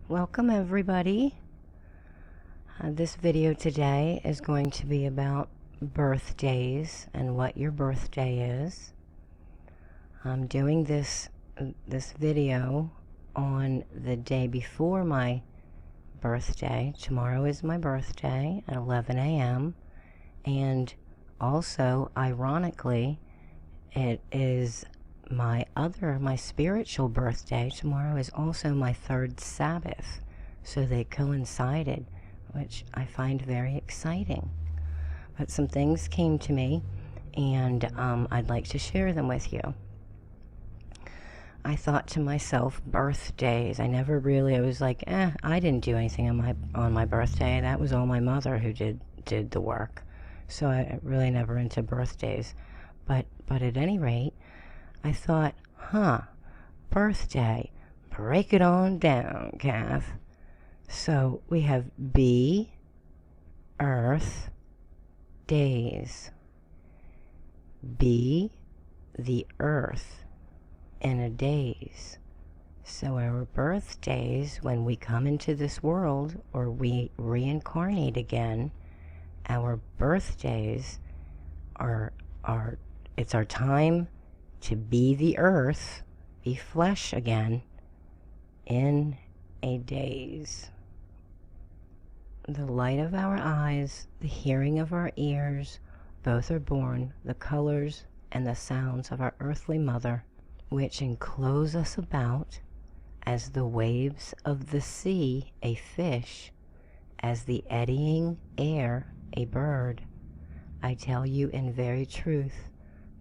Welcome everybody. This video today is going to be about birthdays and what your birthday is. I'm doing this video on the day before my birthday. Tomorrow is my birthday at 11 a.m. and also, ironically, it is my spiritual birthday. Tomorrow is also my third Sabbath, so they coincided, which I find very exciting. But some things came to me, and I'd like to share them with you. I thought to myself, birthdays. I was like, I didn't do anything on my birthday. That was all my mother who did the work. So I really never into birthdays. But at any rate, I thought, birthday, break it on down, Kath. So we have B, Earth, days. B, the Earth, in a days. So our birthdays, when we come into this world or we reincarnate again, our birthdays it's our time to be the earth, be flesh again, in a days. The light of our eyes, the hearing of our ears, both are born, the colors and the sounds of our earthly mother, which enclose us about, as the waves of the sea a fish, as the eddying air a bird. I tell you in very truth,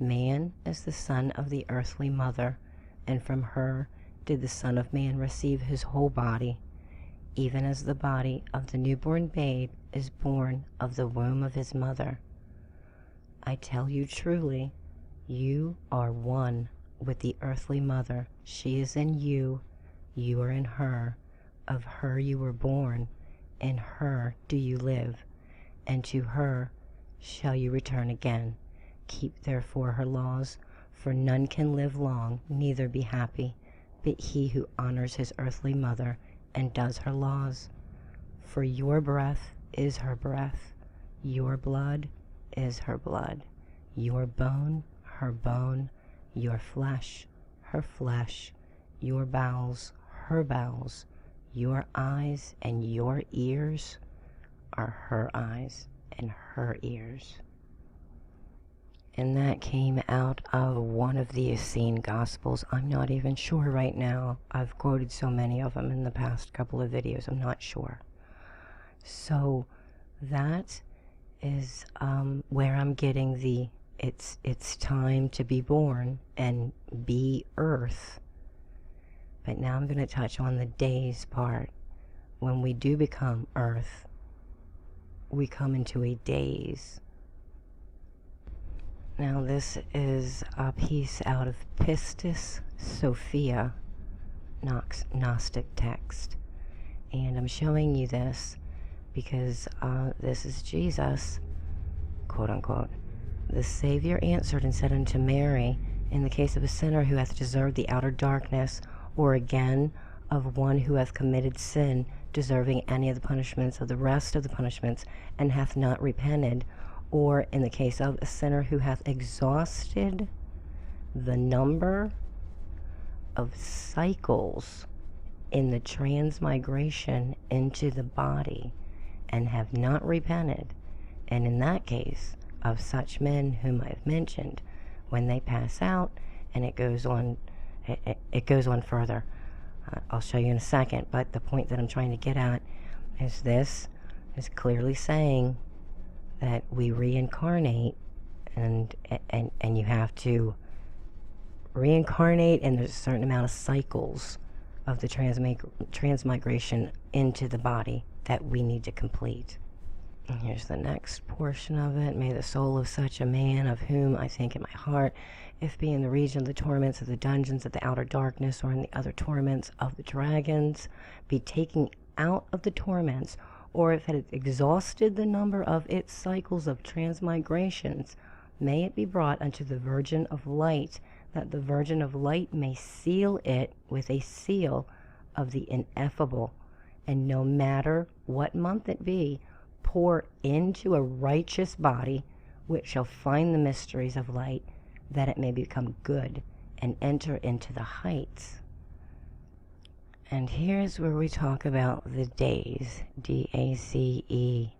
man is the son of the earthly mother, and from her did the Son of Man receive his whole body, even as the body of the newborn babe is born of the womb of his mother. I tell you truly, you are one with the earthly mother. She is in you, you are in her. Of her you were born, in her do you live, and to her shall you return again. Keep therefore her laws, for none can live long, neither be happy, but he who honors his earthly mother and does her laws. For your breath is her breath, your blood is her blood, your bone, her bone, your flesh, her flesh, your bowels, her bowels, your eyes and your ears are her eyes and her ears. And that came out of one of the Essenes Gospels. I'm not even sure right now. I've quoted so many of them in the past couple of videos. I'm not sure. So that is where I'm getting the it's time to be born and be Earth. But now I'm going to touch on the days part. When we do become Earth, we come into a daze. Now this is a piece out of Pistis Sophia, Gnostic text. And I'm showing you this because this is Jesus, quote unquote. The Savior answered and said unto Mary, in the case of a sinner who hath deserved the outer darkness, or again of one who hath committed sin, deserving any of the punishments of the rest of the punishments, and hath not repented, or in the case of a sinner who hath exhausted the number of cycles in the transmigration into the body, and have not repented, and in that case of such men whom I've mentioned, when they pass out, and it goes on further. I'll show you in a second, but the point that I'm trying to get at is this is clearly saying that we reincarnate, and you have to reincarnate, and there's a certain amount of cycles of the transmigration into the body that we need to complete. And here's the next portion of it. May the soul of such a man, of whom I think in my heart, if be in the region of the torments of the dungeons of the outer darkness, or in the other torments of the dragons, be taken out of the torments, or if it has exhausted the number of its cycles of transmigrations, may it be brought unto the Virgin of Light, that the Virgin of Light may seal it with a seal of the ineffable, and no matter what month it be, pour into a righteous body, which shall find the mysteries of light, that it may become good and enter into the heights. And here's where we talk about the days, D-A-C-E.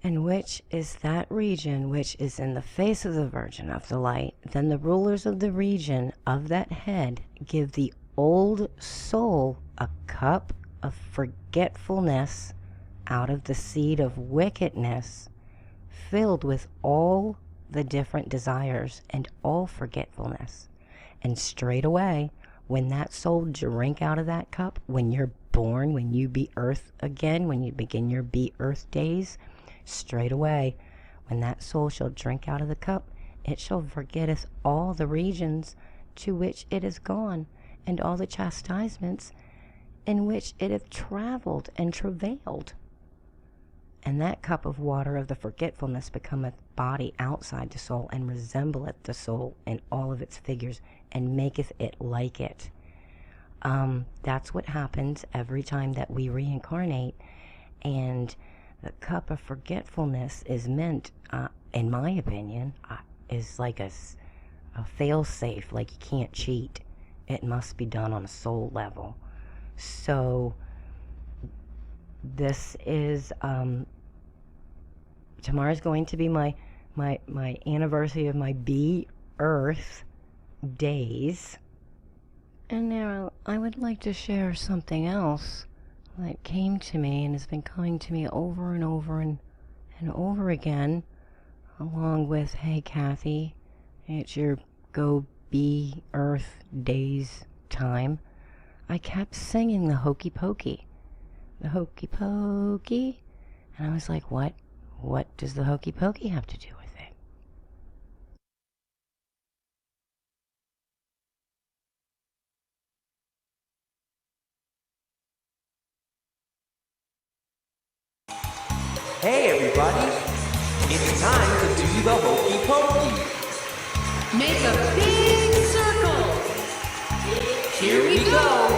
And which is that region which is in the face of the Virgin of the Light. Then the rulers of the region of that head give the old soul a cup of forgetfulness out of the seed of wickedness, filled with all the different desires and all forgetfulness. And straightway, when that soul drink out of that cup, when you're born, when you be earth again, when you begin your be earth days, straightway, when that soul shall drink out of the cup, it shall forgetteth all the regions to which it is gone, and all the chastisements in which it hath travelled and travailed. And that cup of water of the forgetfulness becometh body outside the soul, and resembleth the soul in all of its figures, and maketh it like it. That's what happens every time that we reincarnate. And the cup of forgetfulness is meant, in my opinion, is like a fail-safe, like you can't cheat. It must be done on a soul level. So this is, tomorrow's going to be my anniversary of my Be Earth days. And now I would like to share something else that came to me and has been coming to me over and over and over again, along with, hey Kathy, it's your Go Be Earth days time. I kept singing the Hokey Pokey. The Hokey Pokey. And I was like, what does the Hokey Pokey have to do with it? Hey everybody, it's time to do the Hokey Pokey. Make a big circle. Here we go.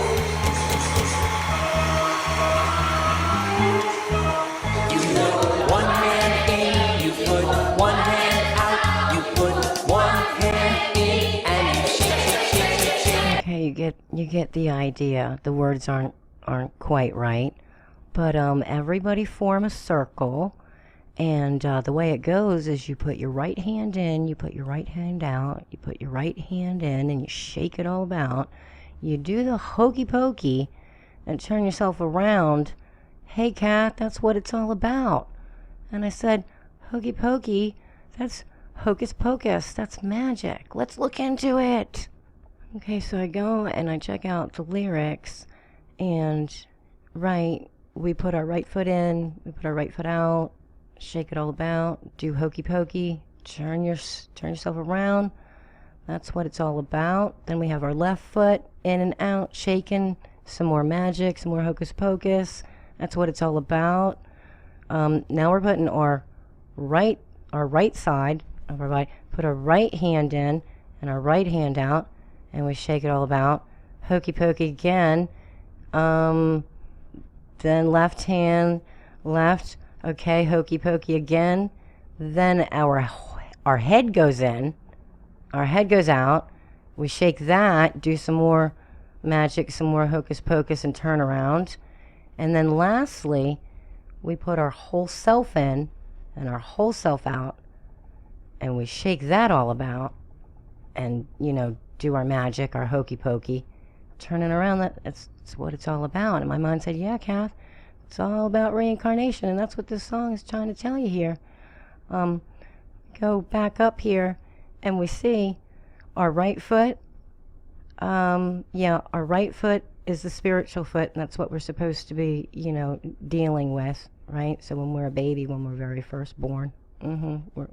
You put one hand in, you put one hand out, you put one hand in, and you shake. Okay, you get the idea. The words aren't quite right, but everybody form a circle, and the way it goes is you put your right hand in, you put your right hand out, you put your right hand in, and you shake it all about. You do the Hokey Pokey and turn yourself around. Hey Kat, that's what it's all about. And I said, Hokey Pokey, that's hocus pocus, that's magic. Let's look into it. Okay, so I go and I check out the lyrics, and we put our right foot in, we put our right foot out, shake it all about, do Hokey Pokey, turn yourself around. That's what it's all about. Then we have our left foot in and out, shaking, some more magic, some more hocus pocus. That's what it's all about. Now we're putting our right side of our body, put our right hand in and our right hand out, and we shake it all about. Hokey Pokey again. Then left hand, left. Okay, Hokey Pokey again. Then our head goes in. Our head goes out. We shake that, do some more magic, some more hocus pocus, and turn around. And then lastly, we put our whole self in and our whole self out, and we shake that all about, and do our magic, our hokey pokey, turning around. That's what it's all about. And my mind said, yeah, Kath, it's all about reincarnation, and that's what this song is trying to tell you here. Go back up here, and we see our right foot. Our right foot is the spiritual foot, and that's what we're supposed to be, dealing with, right? So when we're a baby, when we're very first born,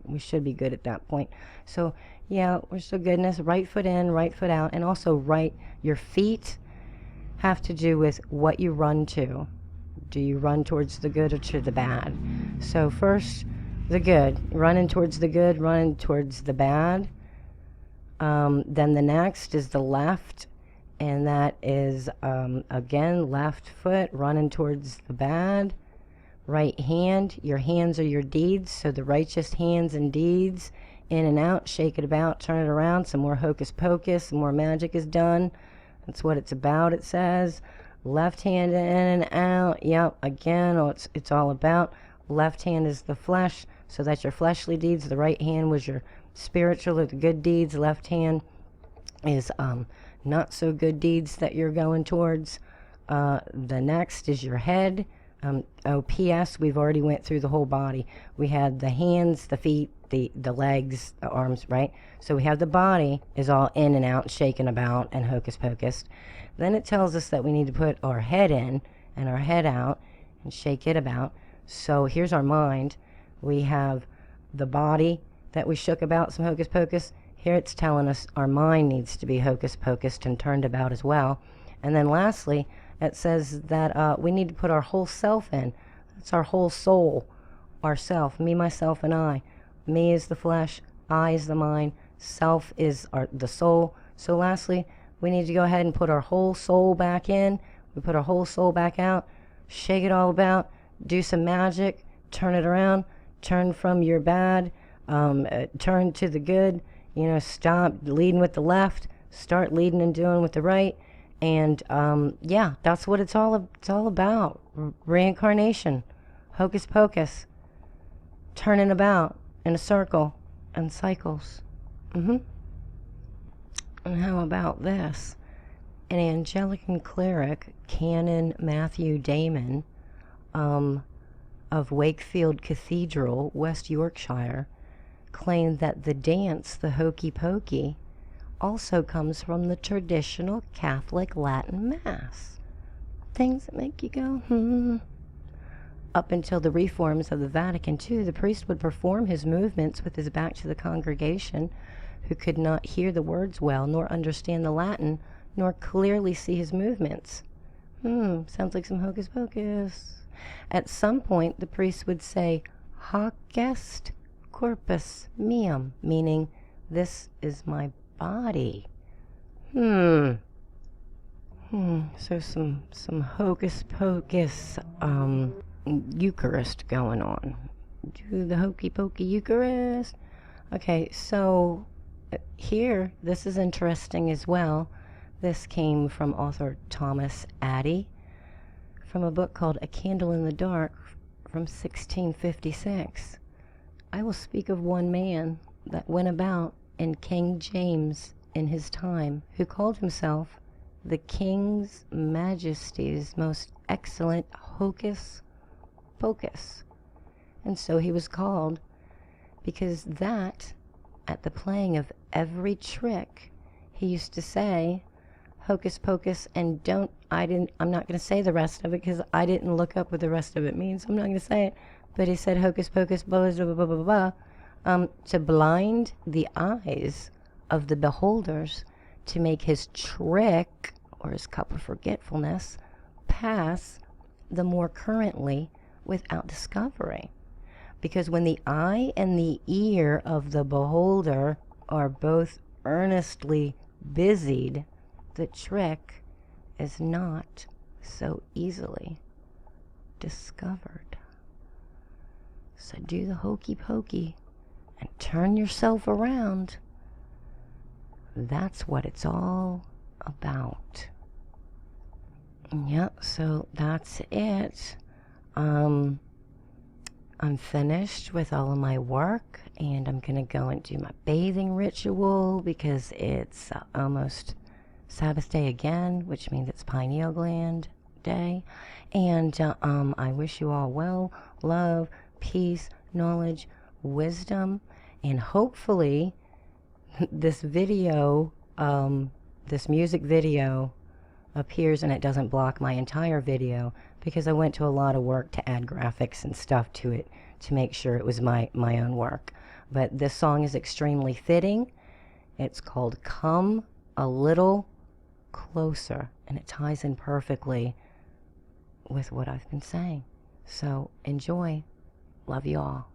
we should be good at that point. So yeah, we're so goodness. Right foot in, right foot out, and also your feet have to do with what you run to. Do you run towards the good or to the bad? So first, the good, running towards the good, running towards the bad. Then the next is the left, and that is, again, left foot running towards the bad. Right hand, your hands are your deeds, so the righteous hands and deeds, in and out, shake it about, turn it around, some more hocus pocus, some more magic is done. That's what it's about, it says. Left hand in and out, yep, again, it's all about. Left hand is the flesh, so that's your fleshly deeds. The right hand was your spiritual or the good deeds. Left hand is not so good deeds that you're going towards. The next is your head. P.S. We've already went through the whole body. We had the hands, the feet, the legs, the arms, right? So we have the body is all in and out, shaking about, and hocus pocus. Then it tells us that we need to put our head in and our head out and shake it about. So here's our mind. We have the body that we shook about, some hocus pocus. Here it's telling us our mind needs to be hocus pocused and turned about as well. And then lastly, it says that we need to put our whole self in. That's our whole soul, our self, me, myself, and I. Me is the flesh, I is the mind, self is the soul. So lastly, we need to go ahead and put our whole soul back in. We put our whole soul back out, shake it all about, do some magic, turn it around, turn from your bad, turn to the good, stop leading with the left, start leading and doing with the right. And yeah, that's what it's all about. Reincarnation, hocus pocus, turning about in a circle and cycles. And how about this? An Anglican cleric, Canon Matthew Damon, of Wakefield Cathedral, West Yorkshire, claimed that the dance, the hokey pokey, also comes from the traditional Catholic Latin Mass. Things that make you go, Up until the reforms of the Vatican II, the priest would perform his movements with his back to the congregation, who could not hear the words well, nor understand the Latin, nor clearly see his movements. Sounds like some hocus pocus. At some point, the priest would say, "Hoc est corpus meum," meaning, "This is my body." So some hocus pocus Eucharist going on. Do the hokey pokey Eucharist. Okay, so here, this is interesting as well. This came from author Thomas Addy from a book called A Candle in the Dark from 1656. I will speak of one man that went about in King James in his time, who called himself the King's Majesty's most excellent hocus pocus. And so he was called because that, at the playing of every trick, he used to say, hocus pocus, and I'm not going to say the rest of it because I didn't look up what the rest of it means. I'm not going to say it. But he said hocus pocus, blah, blah, blah, blah, blah, blah, to blind the eyes of the beholders, to make his trick, or his cup of forgetfulness, pass the more currently without discovery. Because when the eye and the ear of the beholder are both earnestly busied, the trick is not so easily discovered. So do the hokey pokey and turn yourself around. That's what it's all about. Yep, so that's it. I'm finished with all of my work, and I'm gonna go and do my bathing ritual because it's almost Sabbath day again, which means it's pineal gland day. And I wish you all well, love, peace, knowledge, wisdom, and hopefully this video, this music video appears and it doesn't block my entire video, because I went to a lot of work to add graphics and stuff to it to make sure it was my own work. But this song is extremely fitting. It's called Come a Little Closer, and it ties in perfectly with what I've been saying. So enjoy. Love you all.